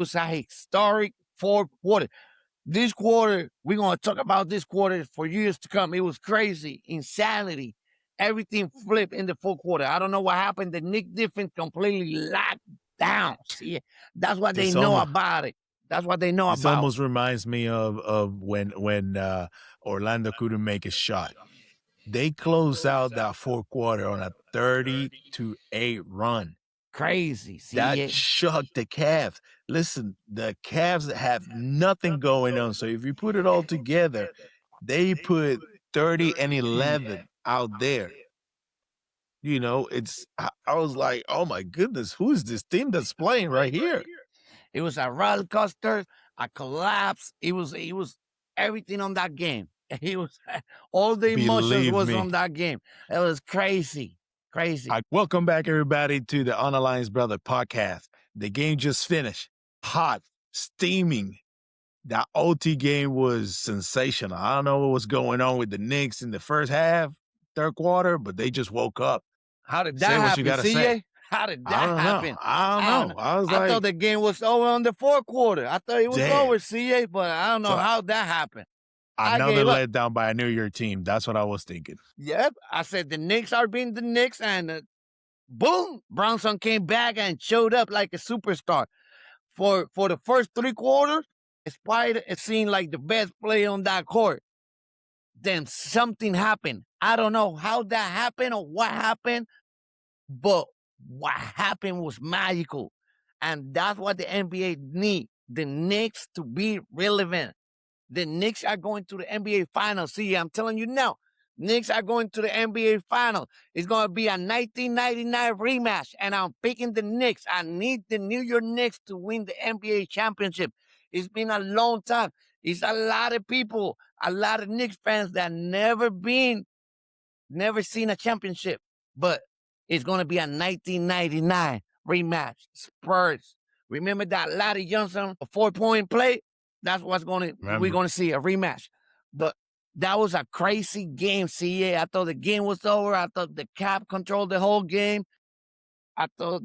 was a historic fourth quarter. This quarter, we're going to talk about this quarter for years to come. It was crazy, insanity. Everything flipped in the fourth quarter. I don't know what happened. The Knicks defense completely locked down. See, that's what they know about it. That's what they know about. This almost reminds me of when Orlando couldn't make a shot. They closed out that fourth quarter on a 30-8 run. Crazy. See, that shocked the Cavs. Listen, the Cavs have nothing going on. So if you put it all together, they put 30-11 out there. You know, I was like, oh my goodness, who is this team that's playing right here? It was a roller coaster, a collapse. It was everything on that game. It was all the emotions was on that game. It was crazy. Crazy. Welcome back, everybody, to the Unalliance Brother podcast. The game just finished. Hot, steaming. That OT game was sensational. I don't know what was going on with the Knicks in the first half, third quarter, but they just woke up. How did that happen? What you gotta say. How did that happen? I don't know. I thought the game was over on the fourth quarter. I thought it was over, CA, but I don't know how that happened. Another letdown by a New York team. That's what I was thinking. Yep. I said the Knicks are being the Knicks, and boom, Bronson came back and showed up like a superstar. For the first three quarters, Spider, it seemed like the best player on that court. Then something happened. I don't know how that happened or what happened, but what happened was magical. And that's what the NBA need. The Knicks to be relevant. The Knicks are going to the NBA Finals. See, I'm telling you now, Knicks are going to the NBA Finals. It's going to be a 1999 rematch, and I'm picking the Knicks. I need the New York Knicks to win the NBA championship. It's been a long time. It's a lot of people, a lot of Knicks fans that never seen a championship. But it's going to be a 1999 rematch. Spurs. Remember that Larry Johnson 4-point play? That's what's we're going to see, a rematch. But that was a crazy game, CA. I thought the game was over. I thought the Cap controlled the whole game. I thought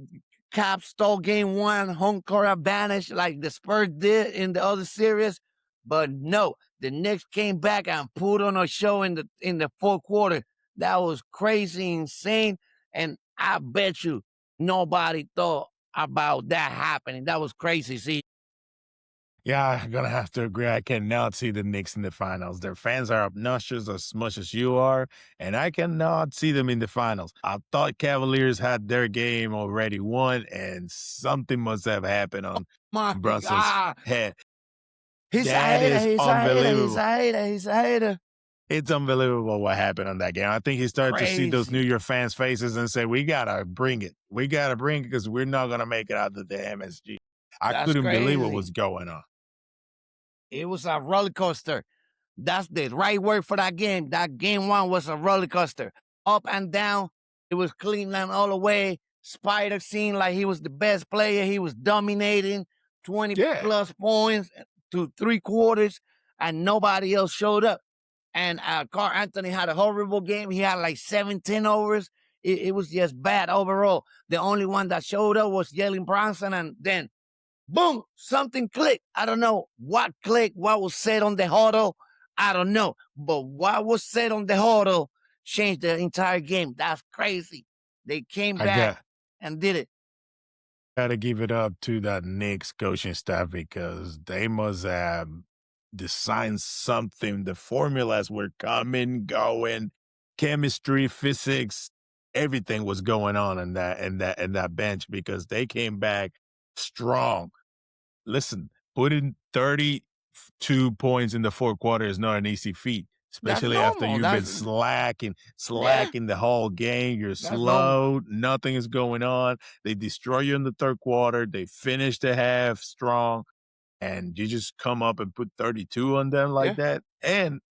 Cap stole game one, home court advantage like the Spurs did in the other series. But no, the Knicks came back and put on a show in the fourth quarter. That was crazy, insane. And I bet you nobody thought about that happening. That was crazy, see. Yeah, I'm going to have to agree. I cannot see the Knicks in the finals. Their fans are obnoxious as much as you are, and I cannot see them in the finals. I thought Cavaliers had their game already won, and something must have happened on Brunson's head. He's unbelievable. He's a hater. It's unbelievable what happened on that game. I think he started to see those New York fans' faces and say, we got to bring it. We got to bring it because we're not going to make it out of the MSG. I couldn't believe what was going on. It was a roller coaster. That's the right word for that game. That game one was a roller coaster. Up and down. It was Cleveland all the way. Spider seemed like he was the best player. He was dominating 20-plus points to three quarters, and nobody else showed up. And Carl Anthony had a horrible game. He had like 17 overs. It was just bad overall. The only one that showed up was Jalen Brunson, and then boom, something clicked. I don't know what clicked, what was said on the huddle. I don't know. But what was said on the huddle changed the entire game. That's crazy. They came back and did it. Got to give it up to that Knicks coaching staff because they must have designed something. The formulas were coming, going, chemistry, physics, everything was going on in that bench because they came back strong. Listen, putting 32 points in the fourth quarter is not an easy feat, especially after you've been slacking the whole game. You're slow. Nothing is going on. They destroy you in the third quarter. They finish the half strong, and you just come up and put 32 on them like that. And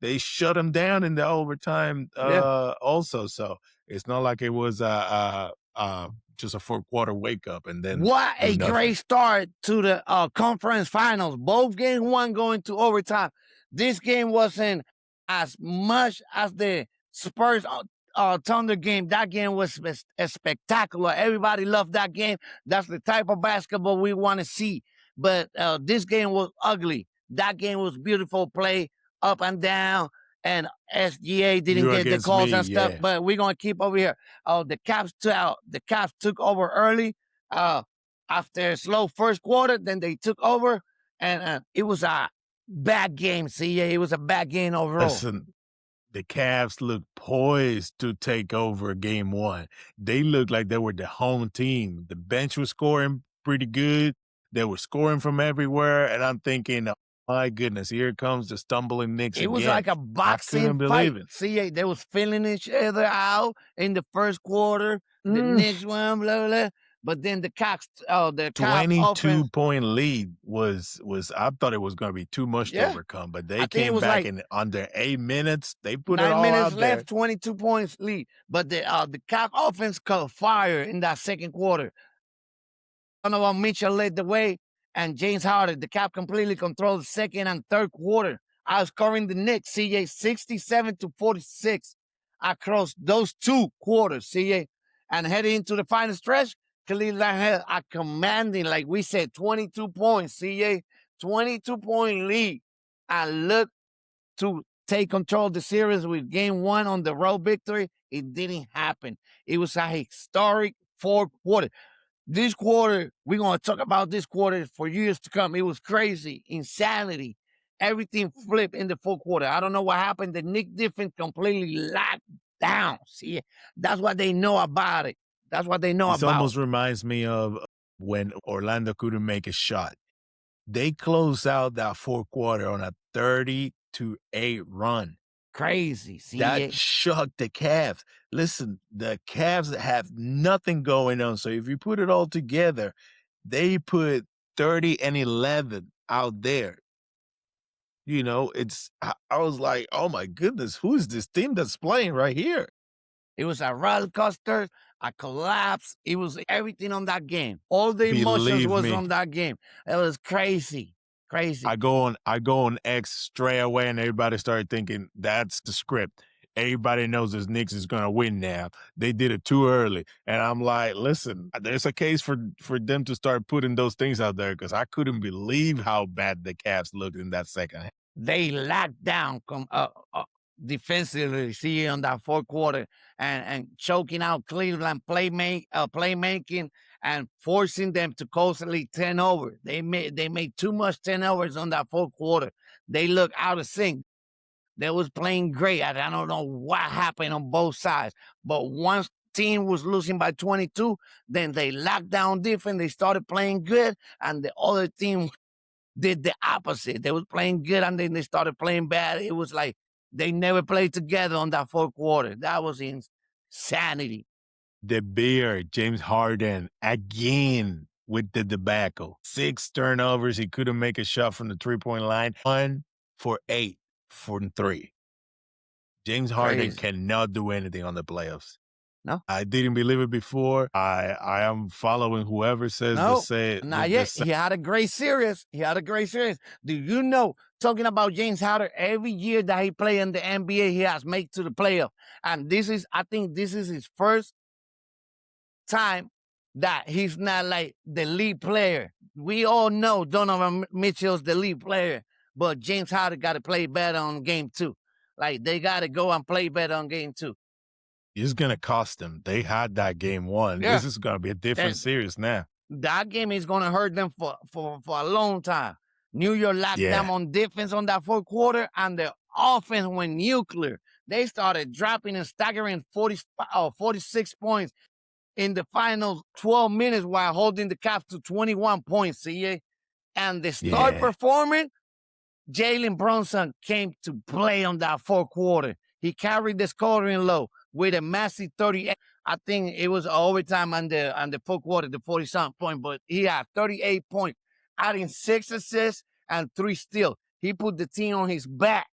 they shut them down in the overtime also. So it's not like it was just a fourth quarter wake up and then what a great start to the conference finals. Both game one going to overtime. This game wasn't as much as the Spurs Thunder game. That game was spectacular. Everybody loved that game. That's the type of basketball we want to see. But this game was ugly. That game was beautiful play up and down, and SGA didn't You're get the against calls me, and stuff. yeah. But we're gonna keep over here. The Caps took over early. Uh, After a slow first quarter, then they took over, and it was a bad game. CA, it was a bad game overall. Listen, the Cavs look poised to take over game one. They looked like they were the home team. The bench was scoring pretty good. They were scoring from everywhere. And I'm thinking, "Oh, my goodness, here comes the stumbling Knicks It was again." like a I boxing couldn't believe fight. it. See, they was filling each other out in the first quarter. The Mm. Knicks won, blah, blah, blah. But then the Cop 22 offense, point lead was I thought it was going to be too much to yeah, overcome, but I they think it came was back like in under 8 minutes. They put it 9 minutes all out there. left, 22 points lead. But the Cop offense caught fire in that second quarter. Donovan Mitchell led the way, and James Harden, the Cap completely controlled the second and third quarter, outscoring the Knicks, CJ 67-46 across those two quarters, CJ. And heading into the final stretch, Cleveland had a commanding, like we said, 22 points, CJ, 22-point lead. And look to take control of the series with game one on the road victory. It didn't happen. It was a historic fourth quarter. This quarter, we're going to talk about this quarter for years to come. It was crazy, insanity. Everything flipped in the fourth quarter. I don't know what happened. The Knicks defense completely locked down. See, that's what they know about it. That's what they know This about. almost reminds me of when Orlando couldn't make a shot. They closed out that fourth quarter on a 30-8 run. Crazy. See, That shocked the Cavs. Listen, the Cavs have nothing going on. So if you put it all together, they put 30-11 out there. You know, I was like, oh my goodness, who is this team that's playing right here? it was a roller coaster, a collapse. It was everything on that game. All the emotions Believe was me. on that game. It was crazy. Crazy. I go on X straight away, and everybody started thinking that's the script. Everybody knows this Knicks is gonna win now. They did it too early, and I'm like, listen, there's a case for them to start putting those things out there because I couldn't believe how bad the Cavs looked in that second half. They locked down defensively, see, on that fourth quarter, and choking out Cleveland playmaking and forcing them to constantly turnover. They made too much turnovers on that fourth quarter. They look out of sync. They was playing great. I don't know what happened on both sides, but once team was losing by 22, then they locked down defense. They started playing good, and the other team did the opposite. They was playing good, and then they started playing bad. It was like they never played together on that fourth quarter. That was insanity. The Bear, James Harden, again with the debacle. 6 turnovers. He couldn't make a shot from the 3-point line. 1 for 8 from 3. James Harden Crazy. cannot do anything on the playoffs. No, I didn't believe it before. I am following whoever says no, say not yet. He had a great series. He had a great series. Do you know? Talking about James Harden, every year that he play in the NBA, he has made to the playoff, and I think this is his first time that he's not like the lead player. We all know Donovan Mitchell's the lead player, but James Harden got to play better on game two. Like they got to go and play better on game two. It's going to cost them. They had that game one. Yeah. This is going to be a different series now. That game is going to hurt them for a long time. New York locked them on defense on that fourth quarter, and the offense went nuclear. They started dropping and staggering 46 points in the final 12 minutes while holding the Caps to 21 points, see? And the star performer, Jalen Brunson, came to play on that fourth quarter. He carried the scoring low with a massive 38. I think it was overtime on the fourth quarter, the 40-something point, but he had 38 points, adding 6 assists and 3 steals. He put the team on his back.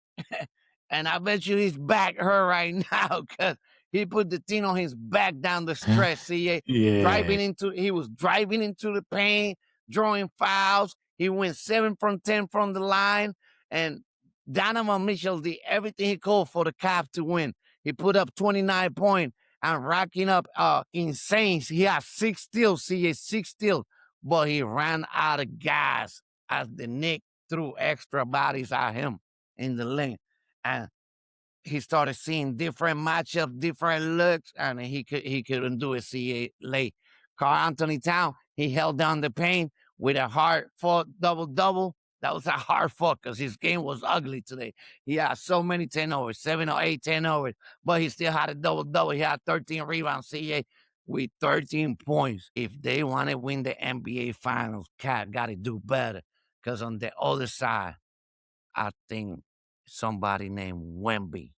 And I bet you his back hurt right now because he put the team on his back down the stretch. See, he was driving into the paint, drawing fouls. He went 7 from 10 from the line, and Donovan Mitchell did everything he could for the Cavs to win. He put up 29 points and racking up insane. He had 6 steals. See, 6 steals. but he ran out of gas as the Knicks threw extra bodies at him in the lane. And he started seeing different matchups, different looks, and he couldn't do it. See late. Carl Anthony Town, he held down the paint with a hard fought double. That was a hard fought because his game was ugly today. He had so many 10-overs, 7 or 8 10-overs, but he still had a double. He had 13 rebounds. CA with 13 points. If they want to win the NBA Finals, Cat got to do better. Because on the other side, I think somebody named Wemby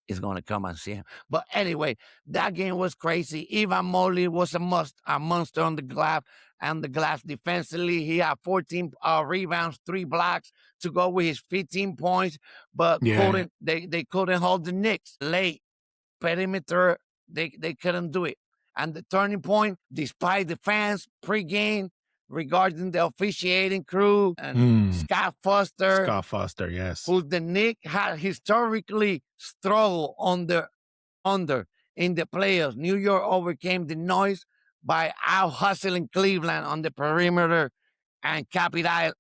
is going to come and see him. But anyway, that game was crazy. Ivan Mobley was a monster on the glass defensively. He had 14 rebounds, 3 blocks to go with his 15 points, but they couldn't hold the Knicks. Late perimeter, they couldn't do it. And the turning point, despite the fans pregame regarding the officiating crew and Scott Foster, yes, who the Knicks had historically struggled under in the playoffs. New York overcame the noise by out hustling Cleveland on the perimeter and capitalized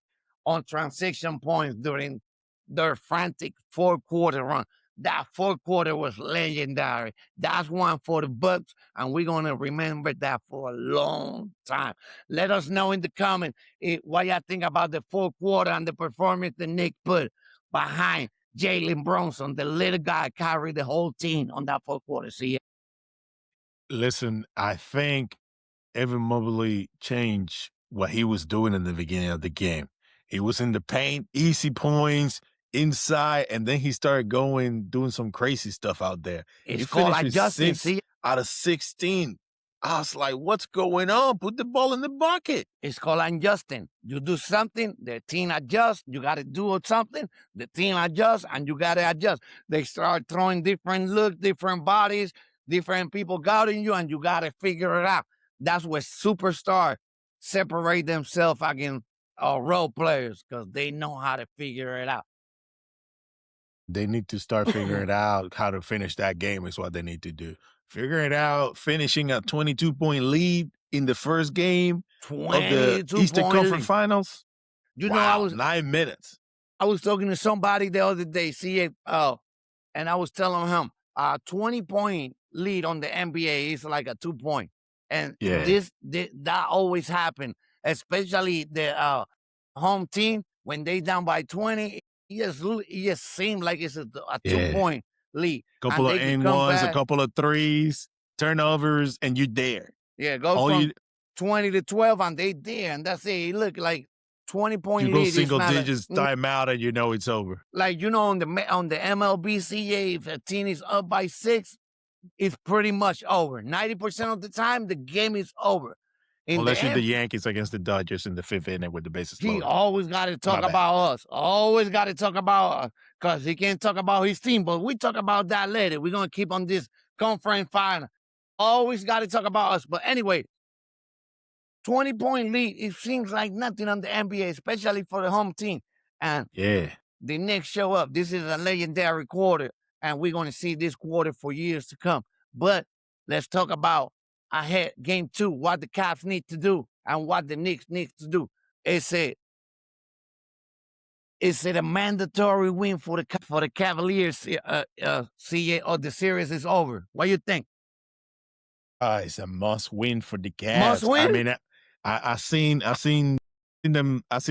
on transition points during their frantic fourth quarter run. That fourth quarter was legendary. That's one for the Bucks, and we're gonna remember that for a long time. Let us know in the comment what y'all think about the fourth quarter and the performance the Knicks put behind Jalen Brunson. The little guy carried the whole team on that fourth quarter. See ya. Listen, I think Evan Mobley changed what he was doing in the beginning of the game. He was in the paint, easy points, inside, and then he started doing some crazy stuff out there. It's he called finished with adjusting. 6 out of 16. I was like, what's going on? Put the ball in the bucket. It's called adjusting. You do something, the team adjusts. You got to do something, the team adjusts, and you got to adjust. They start throwing different looks, different bodies, different people guarding you, and you got to figure it out. That's where superstars separate themselves against role players because they know how to figure it out. They need to start figuring out how to finish that game is what they need to do. Figure it out, finishing a 22-point lead in the first game of the Eastern Conference Finals. You know, I was 9 minutes. I was talking to somebody the other day, and I was telling him a 20-point lead on the NBA is like a 2-point. And that always happen, especially the home team when they down by 20. It just seemed like it's a 2-point lead. Couple of N1s, a couple of threes, turnovers, and you're there. Yeah, go from 20 to 12, and they there, and that's it. It look like 20-point lead. You go single digits, timeout, and you know it's over. Like, you know, on the MLBCA, if a team is up by 6, it's pretty much over. 90% of the time, the game is over. Unless you're the Yankees against the Dodgers in the 5th inning with the bases loaded. He always got to talk about us. Always got to talk about us because he can't talk about his team. But we talk about that later. We're going to keep on this conference final. Always got to talk about us. But anyway, 20-point lead, it seems like nothing on the NBA, especially for the home team. And the Knicks show up. This is a legendary quarter, and we're going to see this quarter for years to come. But let's talk about ahead game 2, what the Caps need to do and what the Knicks need to do. Is it a mandatory win for the Cavaliers? CA, or the series is over? What do you think? It's a must win for the Cavs. Must win. I mean, I seen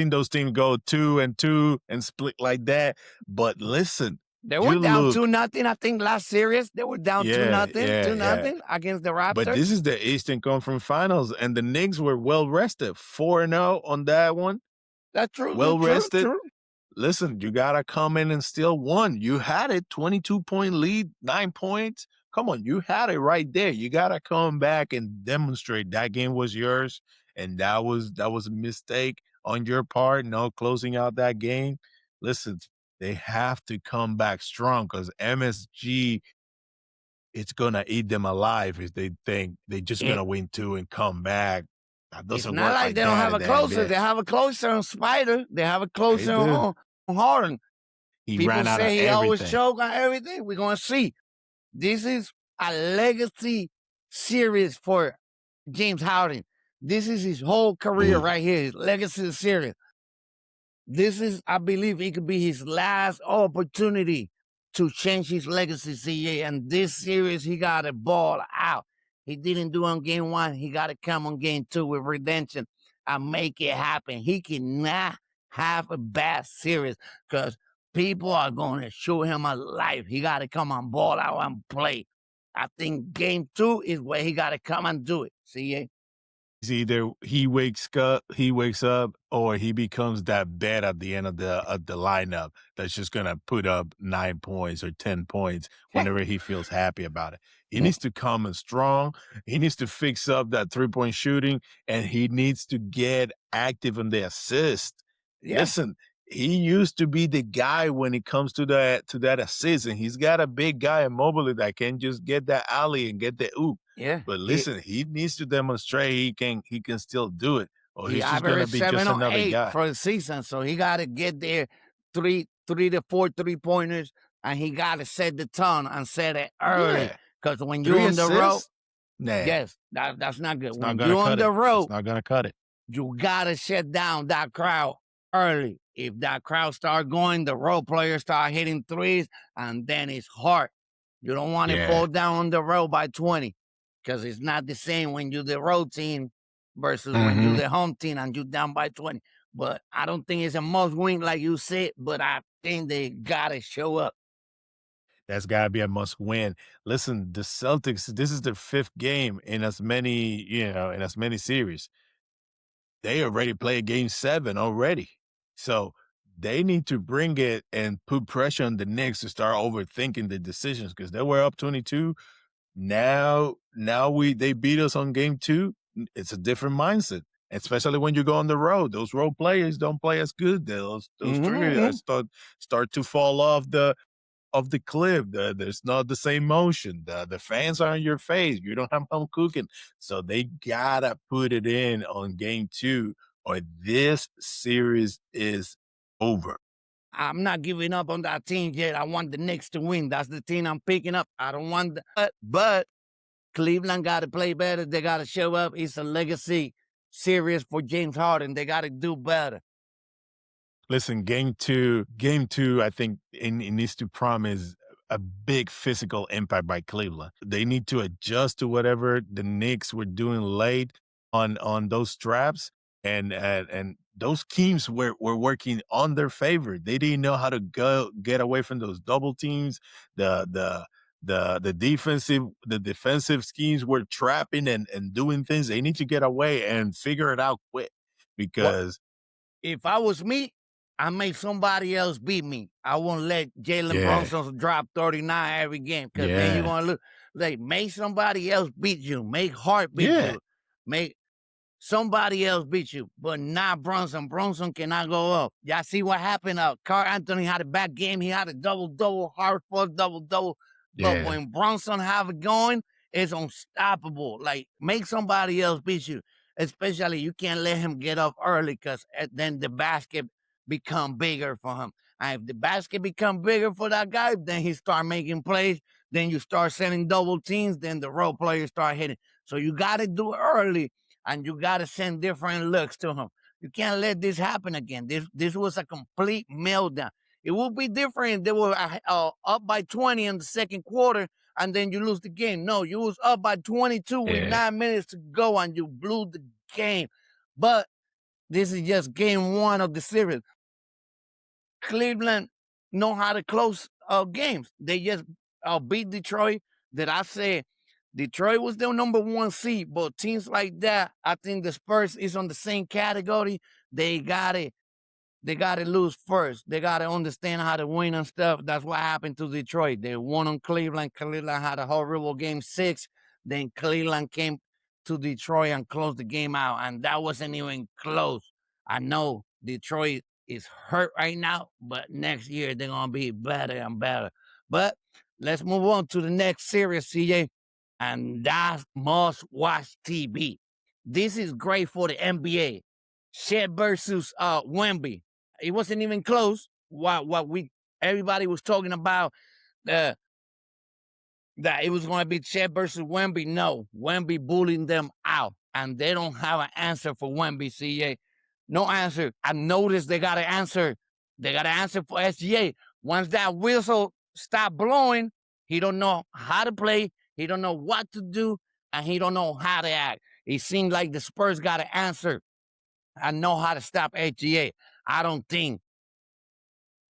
those teams go 2-2 and split like that. But listen, they were down 2-0. I think last series they were down 2-0, 2-0 against the Raptors. But this is the Eastern Conference Finals, and the Knicks were well rested, 4-0 on that one. That's true. Well rested. True. Listen, you gotta come in and still won. You had it, 22-point lead, 9 points. Come on, you had it right there. You gotta come back and demonstrate that game was yours, and that was a mistake on your part. No closing out that game. Listen. They have to come back strong because MSG, it's going to eat them alive if they think they're just going to win 2 and come back. That doesn't work like they don't have a closer. They have a closer on Spider. They have a closer on Harden. People ran out say of he everything. Always choke on everything. We're going to see. This is a legacy series for James Harden. This is his whole career Ooh. right here, his legacy series. This is, I believe, it could be his last opportunity to change his legacy, CA. And this series, he got to ball out. He didn't do on game one. He got to come on game two with redemption and make it happen. He cannot have a bad series because people are going to show him a life. He got to come on ball out and play. I think game two is where he got to come and do it, CA. It's either he wakes up, or he becomes that bet at the end of the lineup that's just gonna put up 9 points or 10 points whenever he feels happy about it. He needs to come in strong. He needs to fix up that 3-point shooting, and he needs to get active in the assist. Yeah, Listen, he used to be the guy when it comes to that assist, and he's got a big guy in Mobley that can just get that alley and get the oop. yeah. But listen, he needs to demonstrate he can still do it, or He he's just gonna averaged be just seven or another eight guy. for the season, so he got to get there three to four 3-pointers, and he got to set the tone and set it early. Yeah. Because when you 3 on the road, assists? Nah, yes, that's not good. it's not When gonna you on cut the it. road, It's not gonna cut it. you gotta shut down that crowd early. If that crowd start going, the role players start hitting threes, and then it's hard. You don't want to fall Yeah. down on the road by 20 because it's not the same when you're the road team versus when you're Mhm. the home team and you're down by 20. But I don't think it's a must win like you said, but I think they gotta show up. That's gotta be a must win. Listen, the Celtics, this is their 5th game in as many series. They already played game 7 already. So, they need to bring it and put pressure on the Knicks to start overthinking the decisions because they were up 22. Now they beat us on game 2. It's a different mindset, especially when you go on the road. Those road players don't play as good. Those triggers Mhm. start to fall off the cliff. There's not the same motion. The fans are in your face. You don't have home cooking. So they gotta put it in on game 2, or this series is over. I'm not giving up on that team yet. I want the Knicks to win. That's the team I'm picking up. I don't want but Cleveland got to play better. They got to show up. It's a legacy series for James Harden. They got to do better. Listen, game two, I think it needs to promise a big physical impact by Cleveland. They need to adjust to whatever the Knicks were doing late on those straps, and those teams were working on their favor. They didn't know how to get away from those double teams. The defensive schemes were trapping and doing things. They need to get away and figure it out quick What because if I was me? I make somebody else beat me. I won't let Jalen yeah. Brunson drop 39 every game because then you're Yeah. gonna look like make somebody else beat you. Make Hart beat Yeah. you. Make somebody else beat you, but not Brunson. Brunson cannot go up. Y'all see what happened? Carl Anthony had a bad game. He had a double-double, hard for double-double. But Yeah. when Brunson have it going, it's unstoppable. Like, make somebody else beat you. Especially, you can't let him get up early because then the basket become bigger for him. And if the basket become bigger for that guy, then he start making plays. Then you start sending double teams. Then the role players start hitting. So you got to do it early and you got to send different looks to him. You can't let this happen again. This was a complete meltdown. It would be different if they were up by 20 in the second quarter and then you lose the game. No, you was up by 22 with Yeah. 9 minutes to go and you blew the game. But this is just game one of the series. Cleveland know how to close games. They just beat Detroit. That I said Detroit was their number one seed, but teams like that, I think the Spurs is on the same category. They got it. They got to lose first. They got to understand how to win and stuff. That's what happened to Detroit. They won on Cleveland. Cleveland had a horrible game 6. Then Cleveland came to Detroit and closed the game out, and that wasn't even close. I know Detroit is hurt right now, but next year they're gonna be better and better. But let's move on to the next series, CJ, and that's must-watch TV. This is great for the NBA. Shed versus Wemby. It wasn't even close. What we everybody was talking about uh, that it was going to be Chet versus Wemby. No, Wemby bullying them out. and they don't have an answer for Wemby, CA. No answer. I noticed they got an answer. They got an answer for SGA. Once that whistle stop blowing, he don't know how to play. He don't know what to do, and he don't know how to act. It seems like the Spurs got an answer. I know how to stop SGA. I don't think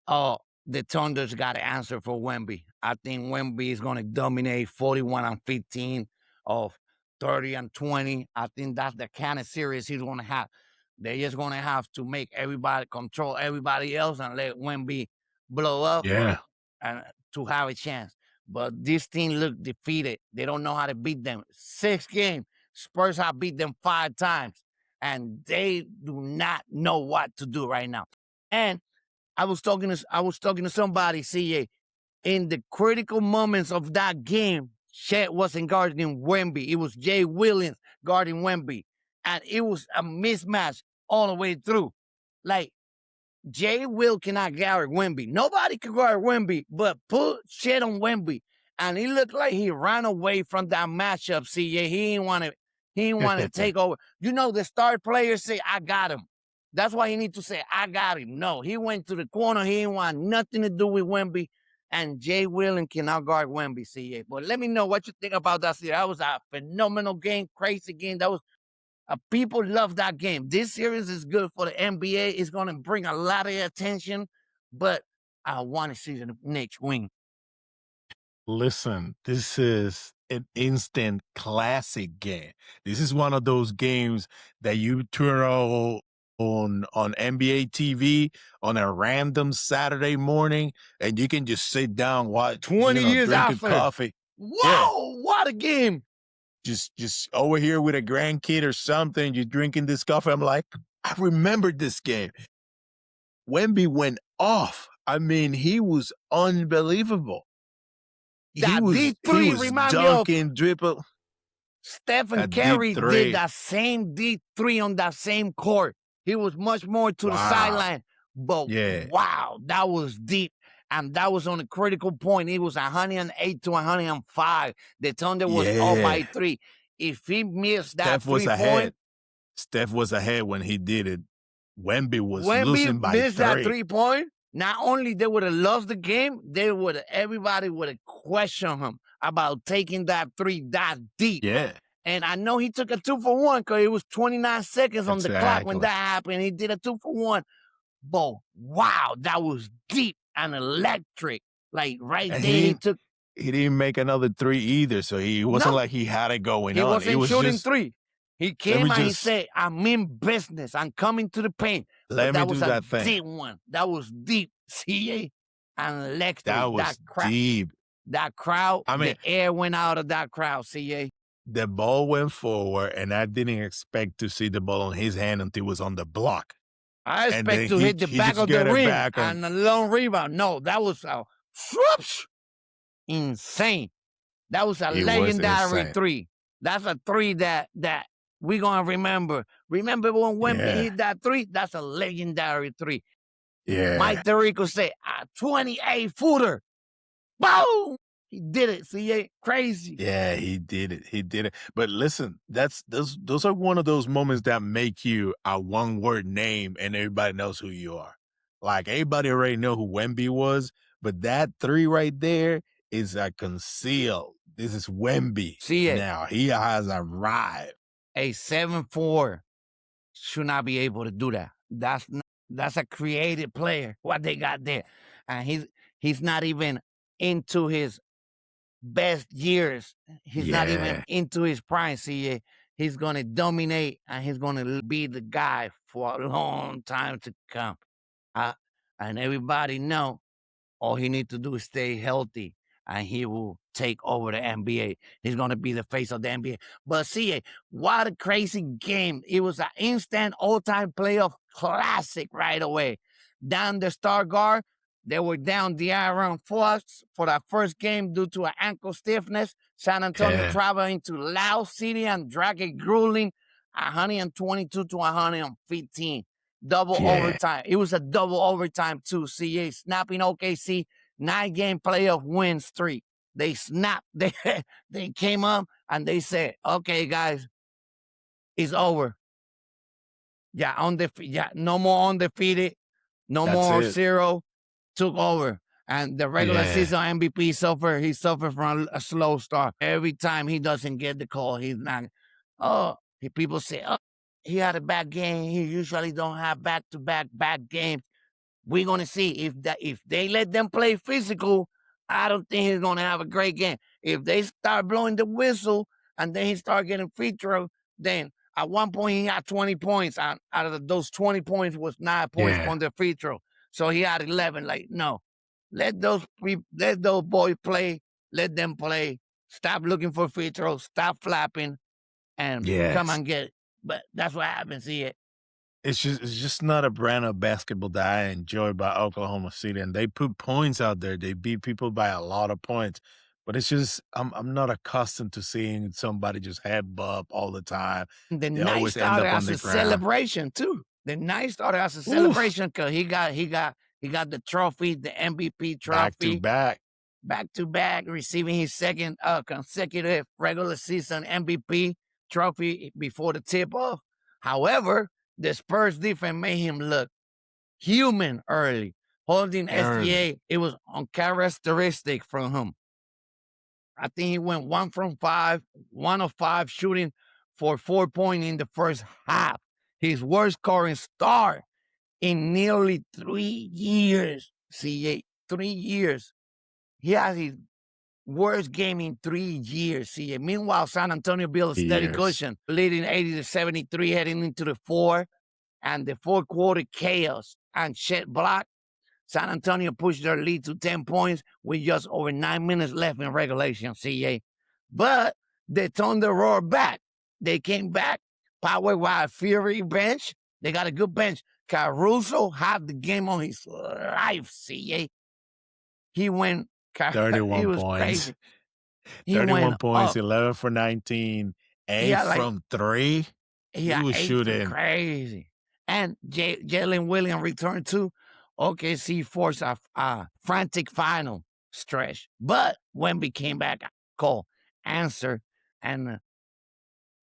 the Thunder's got an answer for Wemby. I think Wemby is going to dominate 41-15 of 30-20. I think that's the kind of series he's going to have. They're just going to have to make everybody control everybody else and let Wemby blow up Yeah. and to have a chance. But this team look defeated. They don't know how to beat them. 6 games. Spurs have beat them 5 times, and they do not know what to do right now. And I was talking to somebody, CA, in the critical moments of that game. Chet wasn't guarding Wemby. It was Jay Williams guarding Wemby, and it was a mismatch all the way through. Like, Jay Will cannot guard Wemby. Nobody can guard Wemby, but put Chet on Wemby, and he looked like he ran away from that matchup. CA, he didn't want to take over. You know, the star players say, "I got him." That's why he need to say, "I got him." No, he went to the corner. He didn't want nothing to do with Wemby. And Jay Whelan cannot guard Wemby, CA. But let me know what you think about that series. That was a phenomenal game, crazy game. That was people love that game. This series is good for the NBA. It's going to bring a lot of attention, but I want to see the Knicks win. Listen, this is an instant classic game. This is one of those games that you turn on NBA TV on a random Saturday morning, and you can just sit down, watch, 20 years drink after. a coffee. Whoa, yeah. What a game. Just over here with a grandkid or something, you're drinking this coffee. I'm like, I remember this game. Wemby went off. I mean, he was unbelievable. That D3 remind me of dribble. Stephen Curry did that same D3 on that same court. He was much more to the sideline. But wow, that was deep. And that was on a critical point. It was 108 to 105. The Thunder was up by 3. If he missed that 3-point, Steph was ahead when he did it. Wemby was losing by 3. Missed that 3-point, not only they would have lost the game, everybody would have questioned him about taking that 3 that deep. Yeah. And I know he took a 2-for-1 because it was 29 seconds on the clock when that happened. He did a 2-for-1. But wow, that was deep and electric. Like right and there, he didn't make another 3 either, so he wasn't like he had it going on. He was shooting 3. He came and he said, "I'm in business. I'm coming to the paint." Let me do that thing. Deep one. That was deep. CA and electric. That was deep. That crowd. I mean, the air went out of that crowd. CA. The ball went forward, and I didn't expect to see the ball on his hand until it was on the block. I expect to hit the back of the rim and a long rebound. No, that was insane. That was a legendary 3. That's a 3 that we're going to remember. Remember when Wemby hit that 3? That's a legendary 3. Yeah. Mike Tirico said, a 28-footer. Boom! He did it. See, crazy. Yeah, he did it. He did it. But listen, those are one of those moments that make you a one-word name and everybody knows who you are. Like, everybody already know who Wemby was, but that 3 right there is a conceal. This is Wemby. See it. Now, he has arrived. A 7'4" should not be able to do that. That's a creative player, what they got there. And he's not even into his best years. He's not even into his prime. See, he's going to dominate, and he's going to be the guy for a long time to come. And everybody know all he needs to do is stay healthy, and he will take over the NBA. He's going to be the face of the NBA. But see, what a crazy game. It was an instant all-time playoff classic right away. Down the star guard, they were down De'Aaron Fox for that first game due to an ankle stiffness. San Antonio traveled into Laos City and dragged a grueling 122 to 115. Double overtime. It was a double overtime too. CA snapping OKC 9-game playoff win streak. They snapped. They came up and they said, "Okay, guys, It's over. Yeah, no more undefeated, no That's more it. zero. Took over. And the regular Yeah. season MVP he suffered from a slow start. Every time he doesn't get the call, he's not. People say, oh, he had a bad game. He usually don't have back to back bad games. We're gonna see if they let them play physical. I don't think he's gonna have a great game. If they start blowing the whistle and then he start getting free throw, then at one point he had 20 points. Out of those 20 points was 9 points Yeah. from the free throw. So he had 11. Like, no, let those boys play. Let them play. Stop looking for free throws. Stop flapping and come Yes. and get it. But that's what happens here. It's just not a brand of basketball that I enjoy by Oklahoma City, and they put points out there. They beat people by a lot of points, but it's just I'm not accustomed to seeing somebody just headbutt all the time. The They night always end started up on as the a ground. celebration too. The night started as a Oof, celebration because he got the trophy, the MVP back to trophy, back. back to back, receiving his second consecutive regular season MVP trophy before the tip off. However, the Spurs defense made him look human early. Holding Early. SGA, it was uncharacteristic from him. I think he went 1 from 5, 1 of 5 shooting for 4 points in the first half. His worst scoring start in nearly 3 years. CA, 3 years. He has his worst game in 3 years. CA. Meanwhile, San Antonio built a steady Years. cushion, leading 80-73 heading into the fourth, and the fourth quarter chaos and shit block. San Antonio pushed their lead to 10 points with just over 9 minutes left in regulation, CA. But they turned the roar back. They came back powered by a Fury bench. They got a good bench. Caruso had the game on his life, CA. He went, he 31 was points. crazy. He 31 went points, up. 11 for 19, He 8 had like from 3. He He got was 8 shooting. crazy. And Jalen Williams returned too. OKC forced a frantic final stretch. But Wemby came back, call, answer, and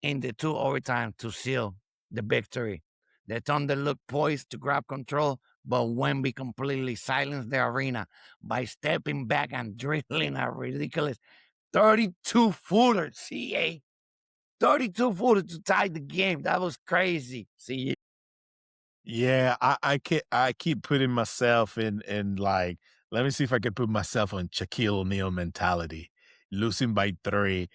in the 2 overtime to seal the victory. The Thunder looked poised to grab control, but Wemby completely silenced the arena by stepping back and dribbling a ridiculous 32-footer, CA. 32-footer to tie the game. That was crazy. See, Yeah, I keep putting myself in like, let me see if I can put myself on Shaquille O'Neal mentality. Losing by 3,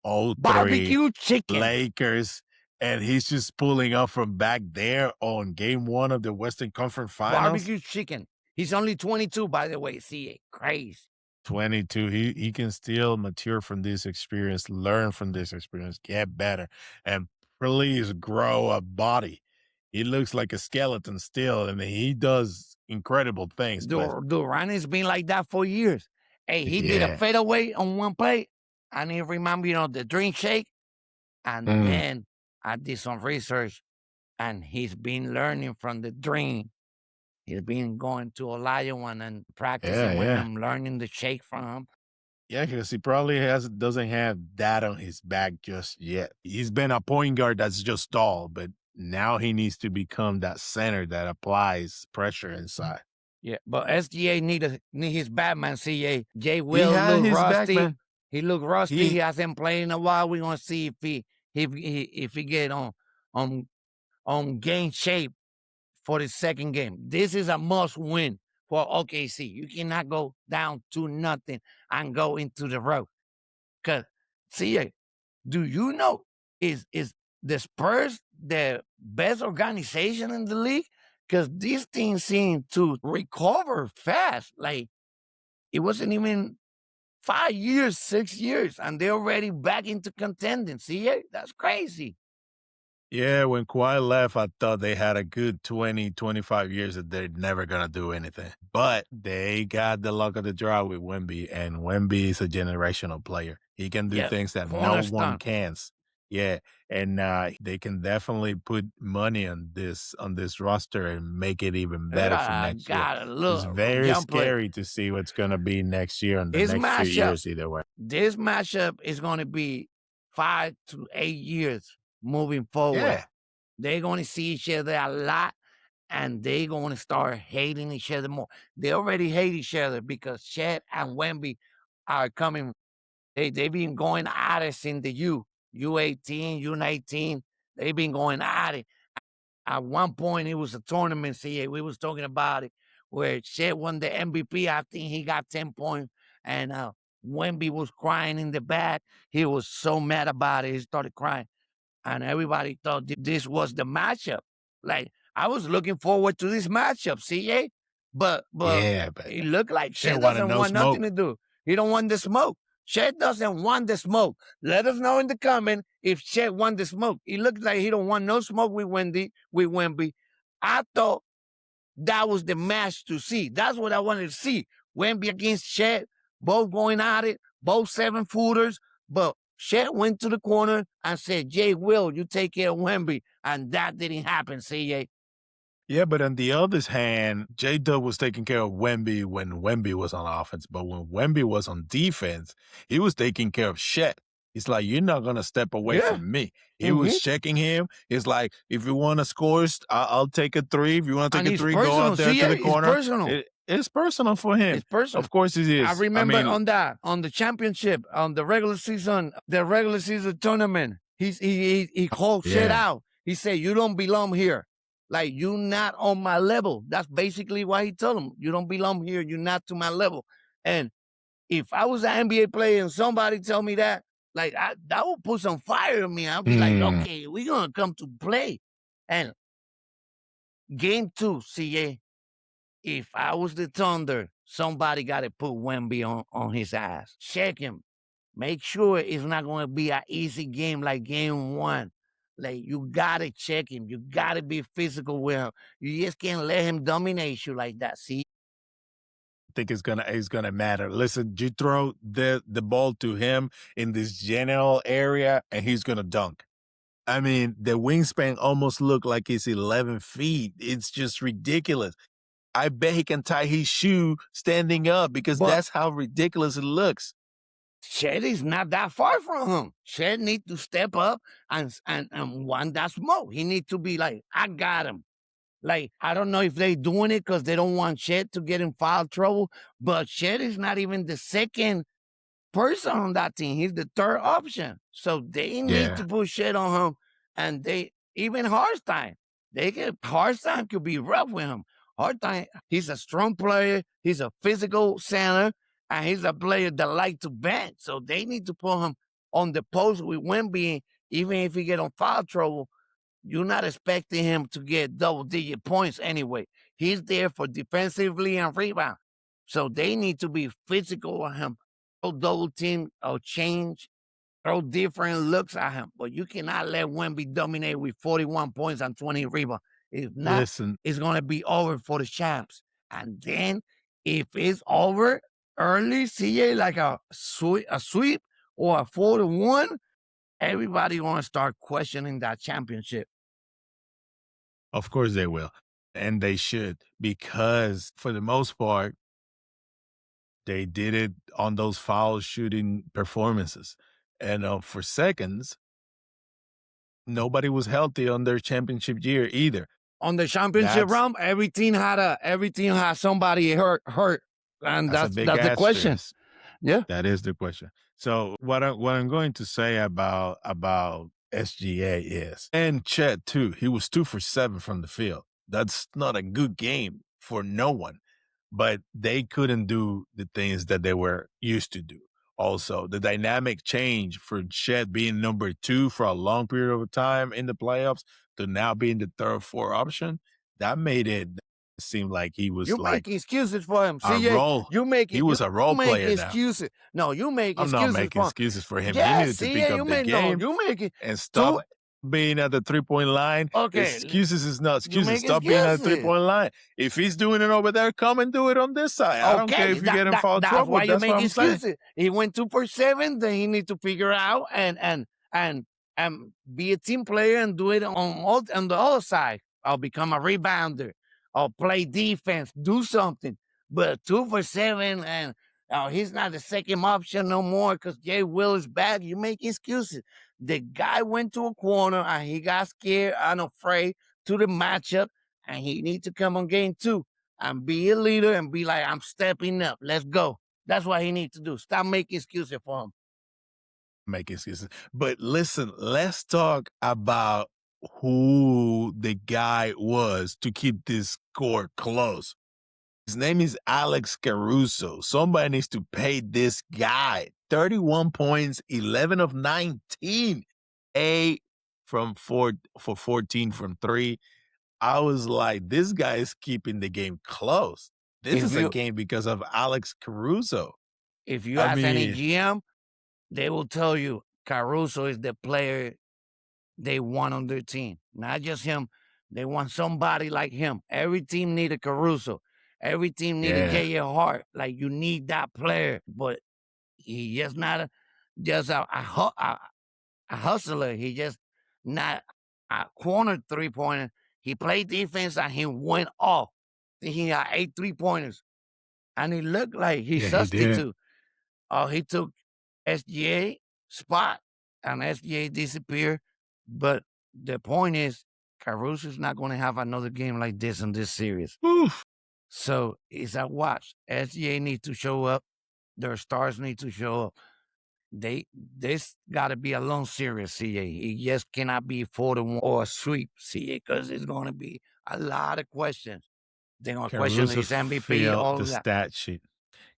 0-3, barbecue chicken. Lakers, and he's just pulling up from back there on game 1 of the Western Conference Finals. Barbecue chicken. He's only 22, by the way. See, crazy. 22. He can still mature from this experience, learn from this experience, get better, and please grow a body. He looks like a skeleton still, and he does incredible things, but Durant has been like that for years. Hey, he did a yeah. fadeaway on one play, and he remember, the dream shake. And Mm, then I did some research, and he's been learning from the dream. He's been going to Olajuwon and yeah, practicing with yeah. him, learning the shake from him. Yeah, because he probably doesn't have that on his back just yet. He's been a point guard that's just tall, but now he needs to become that center that applies pressure inside. Yeah, but SGA need his Batman. CA Jay He Will had look his back, rusty. man. He look rusty. He He hasn't played in a while. We're gonna see if he get on game shape for the second game. This is a must win for OKC. You cannot go down to nothing and go into the road. Cause CA, do you know is the Spurs the best organization in the league? Because these teams seem to recover fast. Like it wasn't even 5 years, 6 years, and they're already back into contending. See, that's crazy. Yeah, when Kawhi left, I thought they had a good 20, 25 years that they're never gonna do anything. But they got the luck of the draw with Wemby, and Wemby is a generational player. He can do Yeah, things that no one cornerstone. can. Yeah, and they can definitely put money on this roster and make it even better for I next year. got to It's look, very young player. scary to see what's gonna be next year and the His next few matchup, years either way. this matchup is going to be 5 to 8 years moving forward. Yeah. They're going to see each other a lot, and they're going to start hating each other more. They already hate each other because Chet and Wemby are coming. They've been going at it since the U18, U19. They've been going at it. At one point, it was a tournament. See, we was talking about it where Chet won the MVP. I think he got 10 points, and Wemby was crying in the back. He was so mad about it. He started crying, and everybody thought this was the matchup. Like I was looking forward to this matchup, CA, but Yeah, but it looked like Chet Chet wanted doesn't no want nothing smoke. to do. He don't want the smoke. Chet doesn't want the smoke. Let us know in the comment if Chet want the smoke. He looks like he don't want no smoke with Wemby. I thought that was the match to see. That's what I wanted to see. Wemby against Chet, both going at it, both 7-footers. But Chet went to the corner and said, Jay Will, you take care of Wemby. And that didn't happen, CJ. Yeah, but on the other hand, J Dub was taking care of Wemby when Wemby was on offense. But when Wemby was on defense, he was taking care of Shet. He's like, you're not going to step away Yeah. from me. He was checking him. He's like, if you want to score, I'll take a three. If you want to take a three, go out there to the corner. It's personal for him. It's personal. Of course it is. I remember on the championship, on the regular season tournament, he called Chet out. He said, you don't belong here. Like, you're not on my level. That's basically what he told him. You don't belong here. You're not to my level. And if I was an NBA player and somebody tell me that, like, that would put some fire in me. I'll be like, okay, we're going to come to play. And game 2, CA, if I was the Thunder, somebody got to put Wemby on his ass. Check him. Make sure it's not going to be an easy game like game 1. Like, you got to check him. You got to be physical with him. You just can't let him dominate you like that. See? I think it's gonna matter. Listen, you throw the ball to him in this general area, and he's gonna dunk. I mean, the wingspan almost look like it's 11 feet. It's just ridiculous. I bet he can tie his shoe standing up because that's how ridiculous it looks. Chet is not that far from him. Chet need to step up and want that smoke. He need to be like, I got him. Like, I don't know if they doing it because they don't want Chet to get in foul trouble, but Chet is not even the second person on that team. He's the third option. So they need to put Chet on him. And even Harstein, Harstein could be rough with him. Harstein, he's a strong player. He's a physical center. And he's a player that like to bend. So they need to put him on the post with Wemby. Even if he get on foul trouble, you're not expecting him to get double-digit points anyway. He's there for defensively and rebound. So they need to be physical with him. Throw double team or change, throw different looks at him. But you cannot let Wemby dominate with 41 points and 20 rebounds. If not, it's going to be over for the champs. And then if it's over early, CA, like a sweep or a 4-1, everybody going to start questioning that championship. Of course they will. And they should, because for the most part, they did it on those foul shooting performances. And for seconds, nobody was healthy on their championship year either. On the championship run, every team had somebody hurt. And that's the question. Yeah. That is the question. So what I'm going to say about SGA is, and Chet too, he was 2 for 7 from the field. That's not a good game for no one, but they couldn't do the things that they were used to do. Also, the dynamic change for Chet being number 2 for a long period of time in the playoffs to now being the 3rd or 4th option, that made it seem like he was making excuses for him. See, he was a role player excuses. now. No, you make excuses. I'm not making excuses for him. Yeah, he needed to pick up the game and stop being at the 3-point line. Okay. Excuses is not excuses. Stop being at the 3-point line. If he's doing it over there, come and do it on this side. I don't care if you get in foul trouble. Why That's you what make I'm saying. excuses. He went 2 for 7. Then he need to figure out and be a team player and do it on the other side. I'll become a rebounder. I'll play defense. Do something. But 2 for 7 and he's not the second option no more because Jay Will is bad. You make excuses. The guy went to a corner and he got scared and afraid to the matchup, and he needs to come on game 2 and be a leader and be like, I'm stepping up. Let's go. That's what he needs to do. Stop making excuses for him. Make excuses. But listen, let's talk about who the guy was to keep this score close. His name is Alex Caruso. Somebody needs to pay this guy. 31 points, 11 of 19, 8 from 4 for 14 from 3. I was like, this guy is keeping the game close. This is a game because of Alex Caruso. If you ask any GM, they will tell you Caruso is the player they want on their team. Not just him. They want somebody like him. Every team need a Caruso. Every team need a J.J. Hart. Like, you need that player. But he just not a hustler. He just not a corner three-pointer. He played defense and he went off. He had 8 3-pointers. And he looked like he substitute. He took SGA spot and SGA disappeared. But the point is, Caruso's not going to have another game like this in this series. Oof. So it's a watch. SGA needs to show up. Their stars need to show up. This got to be a long series, CA. It just cannot be 4-1 or a sweep, CA, because it's going to be a lot of questions. They're going to question his MVP, all the that. Stat sheet.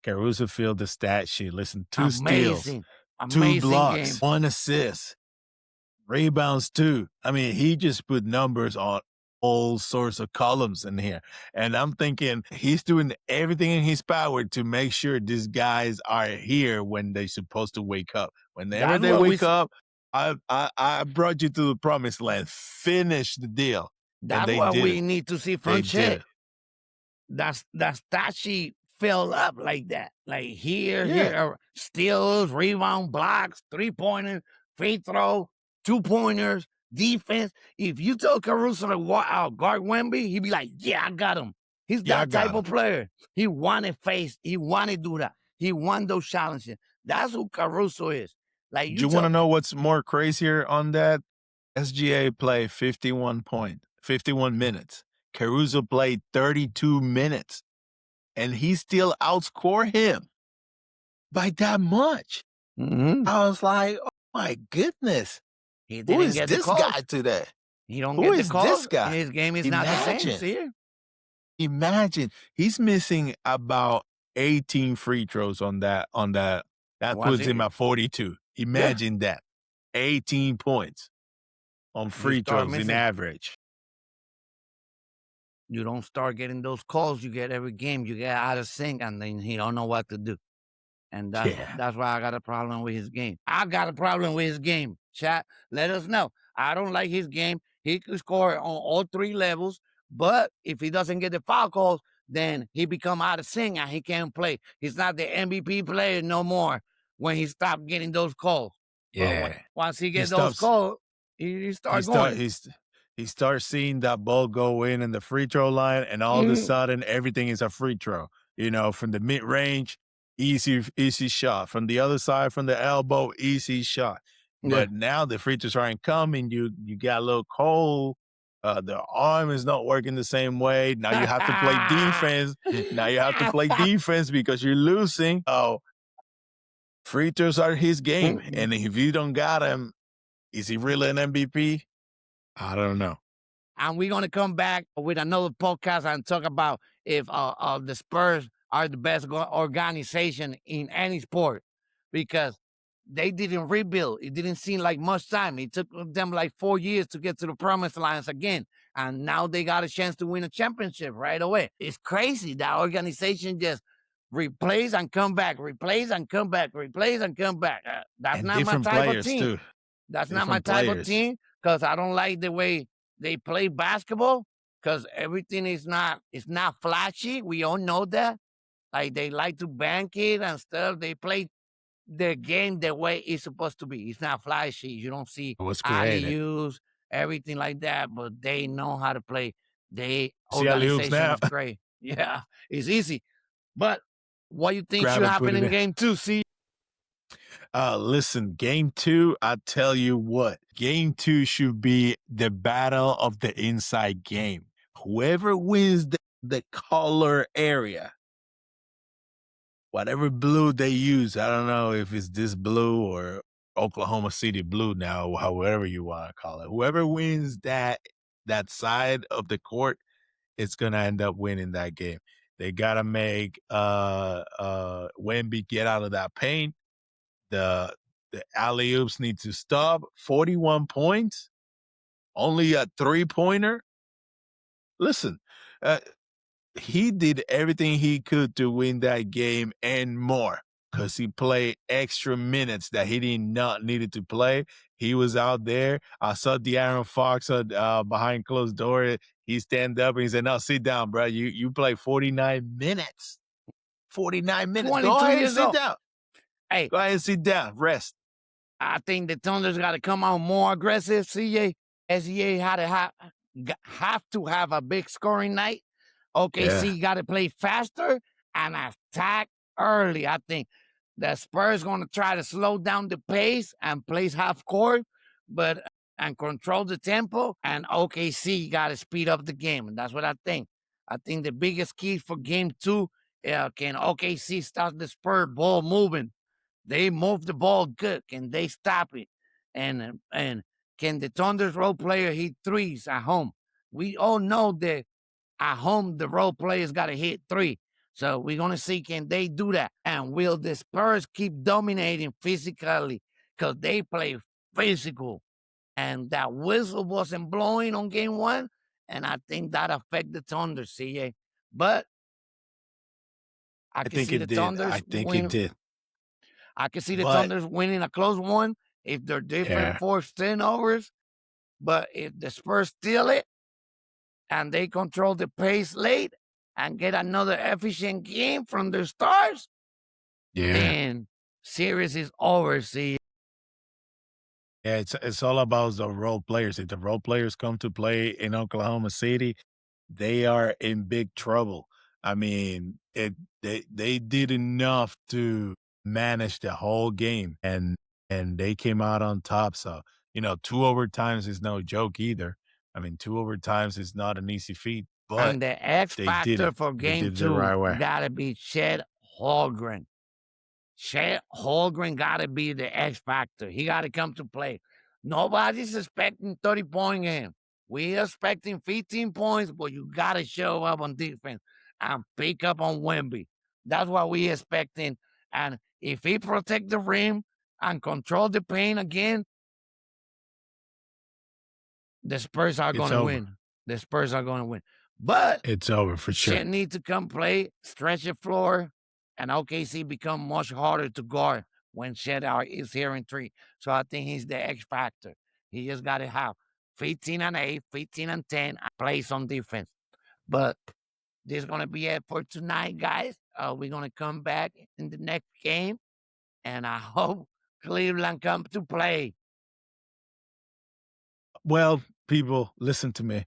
Caruso filled the stat sheet. Listen, 2 Amazing. steals, Amazing 2 blocks, game. 1 assist, rebounds 2. I mean, he just put numbers on all sorts of columns in here. And I'm thinking he's doing everything in his power to make sure these guys are here when they're supposed to wake up. Whenever they wake up, I brought you to the promised land. Finish the deal. That's what we need to see from Chet. That stat sheet fell up like that. Like here, steals, rebound, blocks, 3-pointers, free throw, 2-pointers, defense. If you tell Caruso to guard Wemby, he'd be like, yeah, I got him. He's that type of player. He wanted face. He wanted to do that. He won those challenges. That's who Caruso is. Like, you want to know what's more crazier on that? SGA played 51 minutes. Caruso played 32 minutes. And he still outscored him by that much. Mm-hmm. I was like, oh my goodness. He didn't Who is get this guy today? He don't Who get is the calls. this guy? His game is not the same. See? Imagine he's missing about 18 free throws on that. That puts him at 42. Imagine that. 18 points on free throws in average. You don't start getting those calls you get every game. You get out of sync, and then he don't know what to do. And that's why I got a problem with his game. I got a problem with his game. Chat, let us know. I don't like his game. He could score on all 3 levels, but if he doesn't get the foul calls, then he become out of sync and he can't play. He's not the MVP player no more when he stopped getting those calls. Yeah. Once he gets those calls, he starts going. He starts seeing that ball go in the free throw line, and all of a sudden, everything is a free throw. You know, from the mid-range, easy shot. From the other side, from the elbow, easy shot. But now the free throws aren't coming. You got a little cold. The arm is not working the same way. Now you have to play defense. Now you have to play defense because you're losing. Oh, free throws are his game. And if you don't got him, is he really an MVP? I don't know. And we're going to come back with another podcast and talk about if the Spurs are the best organization in any sport, because they didn't rebuild. It didn't seem like much time. It took them like 4 years to get to the promised lands again. And now they got a chance to win a championship right away. It's crazy. That organization just replace and come back, replace and come back, replace and come back. That's not my type of team. Too. That's not my type of team, because I don't like the way they play basketball, because everything is not flashy. We all know that. Like, they like to bank it and stuff. They play their game the way it's supposed to be. It's not flashy. You don't see alley-oops, everything like that, but they know how to play. Organization is great. Yeah, it's easy. But what you think should happen in game 2, see? Listen, game 2, I tell you what, game 2 should be the battle of the inside game. Whoever wins the color area, whatever blue they use, I don't know if it's this blue or Oklahoma City blue now, however you want to call it. Whoever wins that side of the court, it's gonna end up winning that game. They gotta make Wemby get out of that paint. The the alley oops need to stop. 41 points, only a 3-pointer. Listen, uh, he did everything he could to win that game and more because he played extra minutes that he did not needed to play. He was out there. I saw De'Aaron Fox behind closed door. He stand up and he said, "No, sit down, bro. You play 49 minutes. 49 minutes. Go 22 ahead and years sit old. down. Hey, Go ahead and sit down. Rest." I think the Thunder's got to come out more aggressive. CJ, SEA had to have to have a big scoring night. OKC got to play faster and attack early. I think the Spurs going to try to slow down the pace and play half court, but and control the tempo. And OKC got to speed up the game, and that's what I think. I think the biggest key for game 2, can OKC start the Spurs ball moving? They move the ball good. Can they stop it? And can the Thunder's role player hit threes at home? We all know that at home the role players got to hit 3. So we're gonna see can they do that, and will the Spurs keep dominating physically because they play physical, and that whistle wasn't blowing on game 1, and I think that affect the Thunder, CA. But I I can think see the it did. I Thunder's think it win. did. I can see the But Thunder's winning a close one if they're different yeah, forced turnovers. But if the Spurs steal it and they control the pace late and get another efficient game from their stars, yeah. then series is over. See, Yeah, it's all about the role players. If the role players come to play in Oklahoma City, they are in big trouble. I mean, they did enough to manage the whole game and they came out on top. So, 2 overtimes is no joke either. I mean, 2 overtimes is not an easy feat, but and the X they did factor it. for They game did it the 2 right way. gotta be Chet Holmgren. Chet Holmgren gotta be the X factor. He gotta come to play. Nobody's expecting 30-point game. We expecting 15 points, but you gotta show up on defense and pick up on Wemby. That's what we expecting. And if he protect the rim and control the paint again, the Spurs are It's gonna over. win. The Spurs are gonna win. But It's over for sure. Chet need to come play, stretch the floor, and OKC become much harder to guard when Chet is here in 3. So I think he's the X factor. He just got to have 15 and 8, 15 and 10, and play some defense. But this is going to be it for tonight, guys. We're going to come back in the next game, and I hope Cleveland come to play. Well, people, listen to me.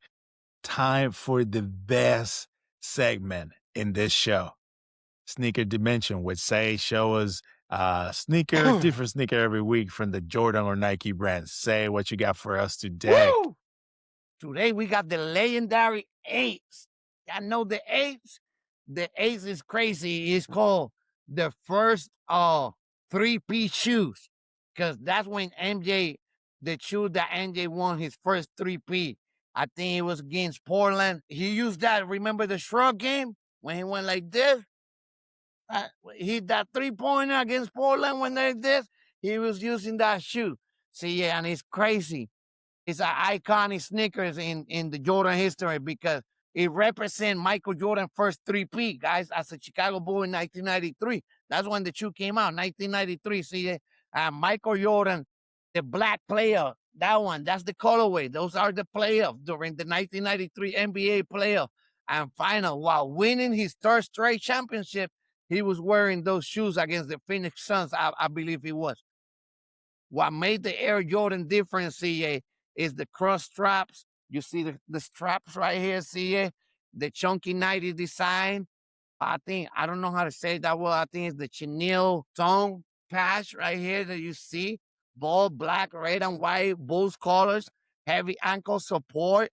Time for the best segment in this show. Sneaker Dimension, which say show us different sneaker every week from the Jordan or Nike brands. Say what you got for us today. Woo! Today we got the legendary Apes. I know the Apes. The Apes is crazy. It's called the first 3P shoes. Because that's when the shoe that MJ won his first 3P. I think it was against Portland. He used that. Remember the shrug game when he went like this? He that 3-pointer against Portland when they this. He was using that shoe. See, yeah, and it's crazy. It's an iconic sneakers in the Jordan history because it represents Michael Jordan's first 3P, guys, as a Chicago Bull in 1993. That's when the shoe came out, 1993. See, Michael Jordan, the black player, that one, that's the colorway. Those are the playoffs during the 1993 NBA playoff and final. While winning his third straight championship, he was wearing those shoes against the Phoenix Suns, I believe he was. What made the Air Jordan different, CA, is the cross straps. You see the straps right here, CA, the chunky 90 design. I don't know how to say that well. I think it's the chenille tone. patch right here that you see, bold black, red, and white, Bulls colors, heavy ankle support,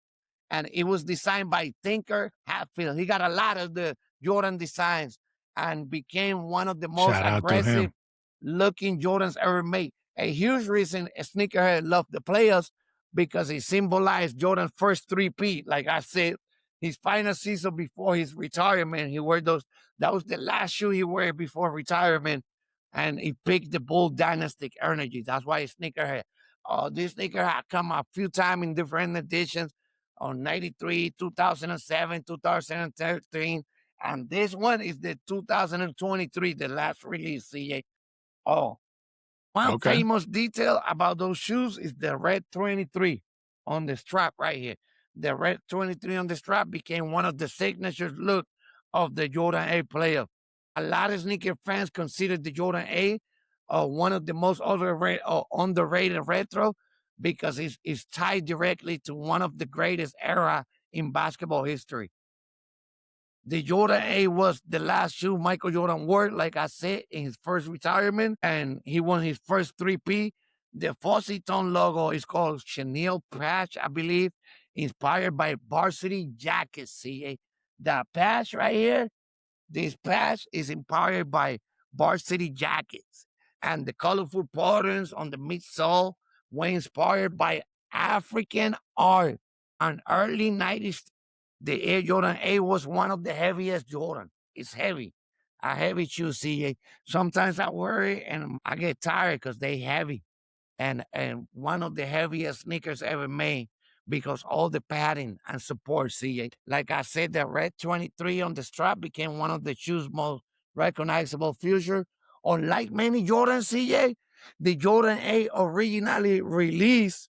and it was designed by Tinker Hatfield. He got a lot of the Jordan designs and became one of the most Shout out to aggressive him. looking Jordans ever made. A huge reason a sneakerhead loved the players because it symbolized Jordan's first three-peat. Like I said, his final season before his retirement, he wore those. That was the last shoe he wore before retirement, and he picked the Bull dynastic energy. That's why he's sneakerhead. This sneaker had come a few times in different editions on 93, 2007, 2013. And this one is the 2023, the last release, CA. Oh, one Okay. famous detail about those shoes is the red 23 on the strap right here. The red 23 on the strap became one of the signature look of the Jordan A player. A lot of sneaker fans consider the Jordan A one of the most underrated retro because it's tied directly to one of the greatest era in basketball history. The Jordan A was the last shoe Michael Jordan wore, like I said, in his first retirement, and he won his first 3P. The Fuzzy Tone logo is called Chenille Patch, I believe, inspired by varsity jackets. See, the patch right here, this patch is inspired by varsity jackets, and the colorful patterns on the midsole were inspired by African art. An early 90s, the Air Jordan A was one of the heaviest Jordan. It's heavy, a heavy shoe. See, sometimes I wear it and I get tired because they heavy, and one of the heaviest sneakers ever made because all the padding and support. See, like I said, the red 23 on the strap became one of the shoes' most recognizable feature. Unlike many Jordan CJ, the Jordan A originally released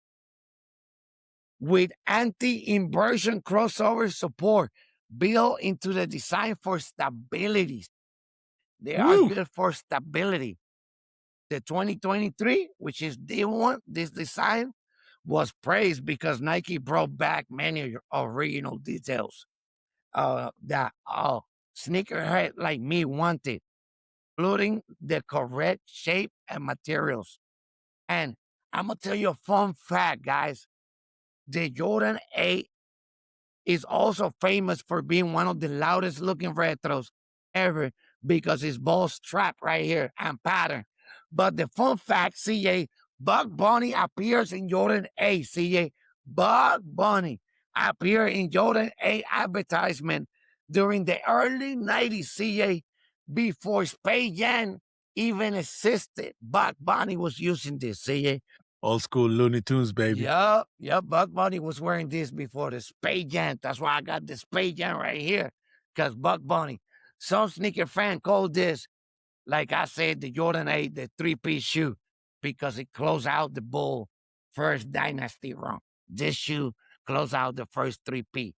with anti-inversion crossover support built into the design for stability. They are Woo! built for stability. The 2023, which is this design was praised because Nike brought back many original details that sneakerhead like me wanted, including the correct shape and materials. And I'm gonna tell you a fun fact, guys. The Jordan 8 is also famous for being one of the loudest looking retros ever because it's both strap right here and pattern. But the fun fact, CA, Bug Bunny appears in Jordan A, CA. Bug Bunny appeared in Jordan A advertisement during the early 90s, CA, before Space Jam even existed. Bug Bunny was using this, CA. Old school Looney Tunes, baby. Yup. Bug Bunny was wearing this before the Space Jam. That's why I got the Space Jam right here. Because Bug Bunny. Some sneaker fan called this, like I said, the Jordan 8, the three-piece shoe, because it closed out the Bull first dynasty run. This shoe closed out the first three-piece.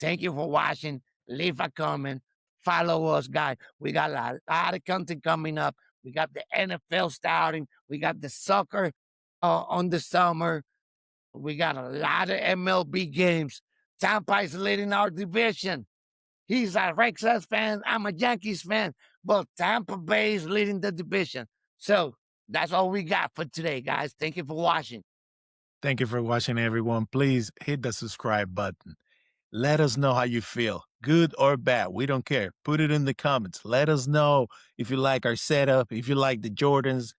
Thank you for watching. Leave a comment. Follow us, guys. We got a lot of content coming up. We got the NFL starting. We got the soccer on the summer. We got a lot of MLB games. Tampa is leading our division. He's a Red Sox fan. I'm a Yankees fan. But Tampa Bay is leading the division. So that's all we got for today, guys. Thank you for watching. Thank you for watching, everyone. Please hit the subscribe button. Let us know how you feel, good or bad. We don't care. Put it in the comments. Let us know if you like our setup, if you like the Jordans.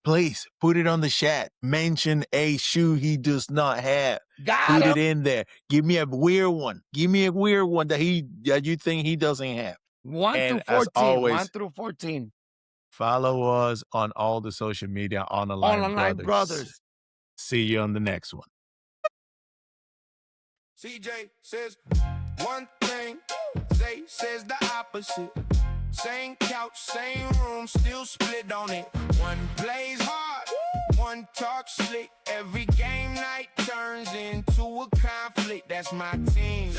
Please put it on the chat. Mention a shoe he does not have. Put it in there. Give me a weird one. Give me a weird one that you think he doesn't have. 1 And through as 14. always, 1 through 14. Follow us on all the social media on Online Brothers. See you on the next one. CJ says one thing, Zay says the opposite. Same couch, same room, still split on it. One plays hard, one talks slick. Every game night turns into a conflict. That's my team.